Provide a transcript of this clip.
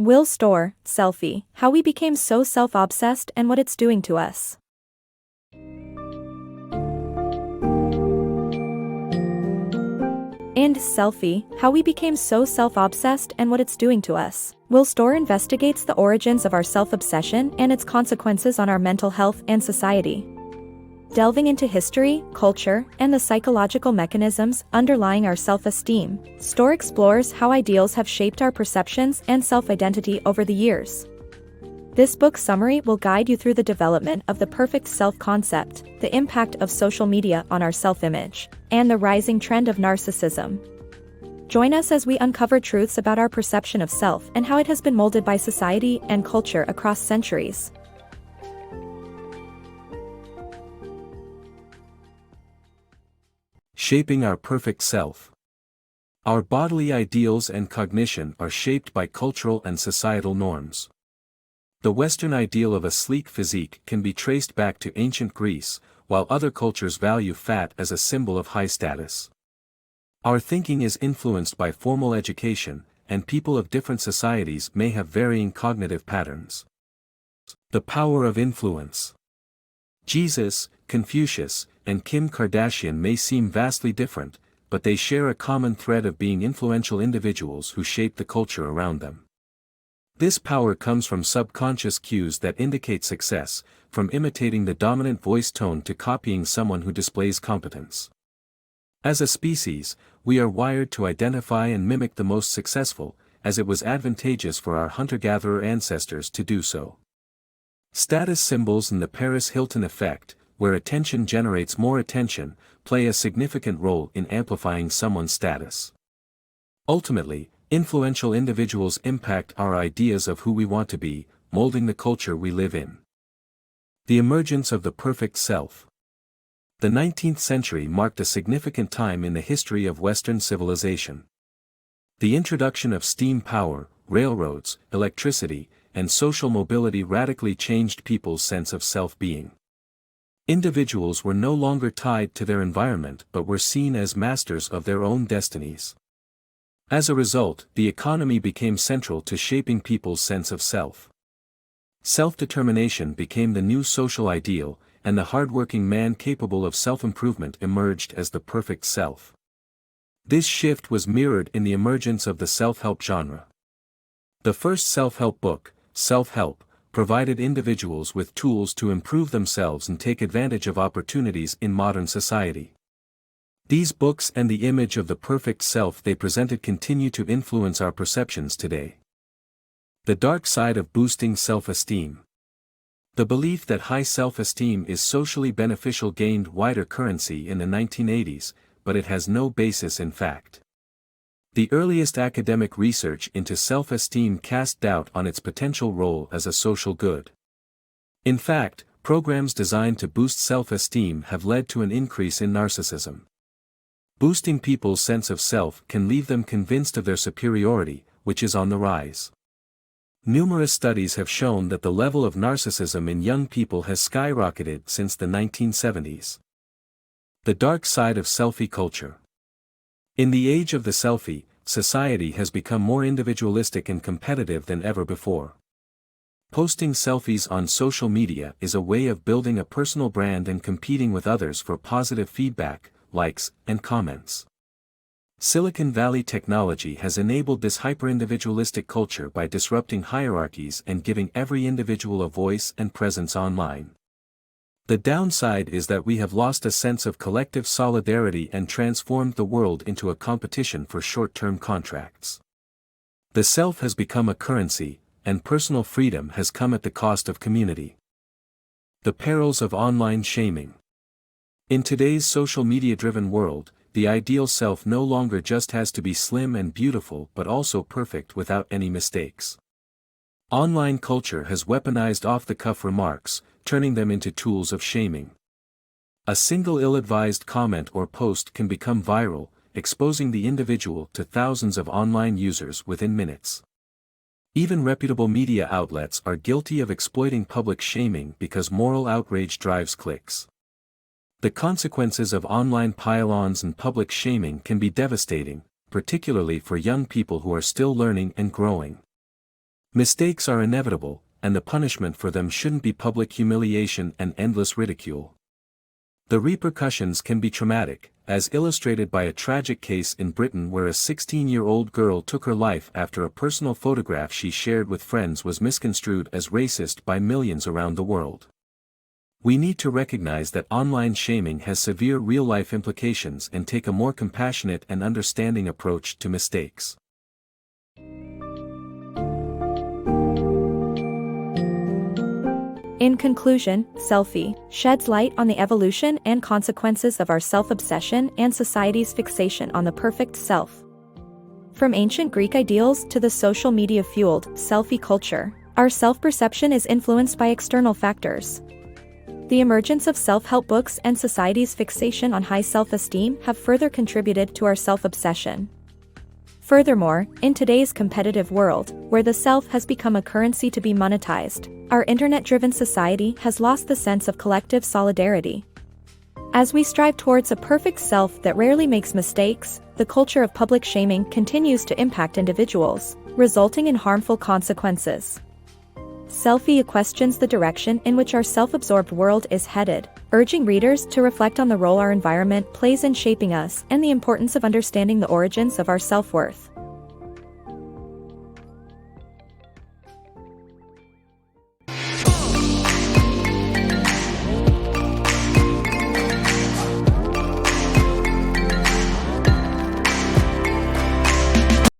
Will Storr, Selfie, How We Became So Self-Obsessed and What It's Doing to Us. And Selfie, How We Became So Self-Obsessed and What It's Doing to Us. Will Storr investigates the origins of our self-obsession and its consequences on our mental health and society. Delving into history, culture, and the psychological mechanisms underlying our self-esteem, Storr explores how ideals have shaped our perceptions and self-identity over the years. This book summary will guide you through the development of the perfect self-concept, the impact of social media on our self-image, and the rising trend of narcissism. Join us as we uncover truths about our perception of self and how it has been molded by society and culture across centuries. Shaping our perfect self. Our bodily ideals and cognition are shaped by cultural and societal norms. The Western ideal of a sleek physique can be traced back to ancient Greece, while other cultures value fat as a symbol of high status. Our thinking is influenced by formal education, and people of different societies may have varying cognitive patterns. The power of influence. Jesus, Confucius, and Kim Kardashian may seem vastly different, but they share a common thread of being influential individuals who shape the culture around them. This power comes from subconscious cues that indicate success, from imitating the dominant voice tone to copying someone who displays competence. As a species, we are wired to identify and mimic the most successful, as it was advantageous for our hunter-gatherer ancestors to do so. Status symbols and the Paris Hilton effect, where attention generates more attention, play a significant role in amplifying someone's status. Ultimately, influential individuals impact our ideas of who we want to be, molding the culture we live in. The emergence of the perfect self. The 19th century marked a significant time in the history of Western civilization. The introduction of steam power, railroads, electricity, and social mobility radically changed people's sense of self-being. Individuals were no longer tied to their environment but were seen as masters of their own destinies. As a result, the economy became central to shaping people's sense of self. Self-determination became the new social ideal, and the hardworking man capable of self-improvement emerged as the perfect self. This shift was mirrored in the emergence of the self-help genre. The first self-help book, Self-Help, provided individuals with tools to improve themselves and take advantage of opportunities in modern society. These books and the image of the perfect self they presented continue to influence our perceptions today. The dark side of boosting self-esteem. The belief that high self-esteem is socially beneficial gained wider currency in the 1980s, but it has no basis in fact. The earliest academic research into self-esteem cast doubt on its potential role as a social good. In fact, programs designed to boost self-esteem have led to an increase in narcissism. Boosting people's sense of self can leave them convinced of their superiority, which is on the rise. Numerous studies have shown that the level of narcissism in young people has skyrocketed since the 1970s. The dark side of selfie culture. In the age of the selfie, society has become more individualistic and competitive than ever before. Posting selfies on social media is a way of building a personal brand and competing with others for positive feedback, likes, and comments. Silicon Valley technology has enabled this hyper-individualistic culture by disrupting hierarchies and giving every individual a voice and presence online. The downside is that we have lost a sense of collective solidarity and transformed the world into a competition for short-term contracts. The self has become a currency, and personal freedom has come at the cost of community. The perils of online shaming. In today's social media-driven world, the ideal self no longer just has to be slim and beautiful but also perfect without any mistakes. Online culture has weaponized off-the-cuff remarks, turning them into tools of shaming. A single ill-advised comment or post can become viral, exposing the individual to thousands of online users within minutes. Even reputable media outlets are guilty of exploiting public shaming because moral outrage drives clicks. The consequences of online pile-ons and public shaming can be devastating, particularly for young people who are still learning and growing. Mistakes are inevitable, and the punishment for them shouldn't be public humiliation and endless ridicule. The repercussions can be traumatic, as illustrated by a tragic case in Britain where a 16-year-old girl took her life after a personal photograph she shared with friends was misconstrued as racist by millions around the world. We need to recognize that online shaming has severe real-life implications and take a more compassionate and understanding approach to mistakes. In conclusion, Selfie sheds light on the evolution and consequences of our self-obsession and society's fixation on the perfect self. From ancient Greek ideals to the social media-fueled selfie culture, our self-perception is influenced by external factors. The emergence of self-help books and society's fixation on high self-esteem have further contributed to our self-obsession. Furthermore, in today's competitive world, where the self has become a currency to be monetized, our internet-driven society has lost the sense of collective solidarity. As we strive towards a perfect self that rarely makes mistakes, the culture of public shaming continues to impact individuals, resulting in harmful consequences. Selfie questions the direction in which our self-absorbed world is headed, urging readers to reflect on the role our environment plays in shaping us and the importance of understanding the origins of our self-worth.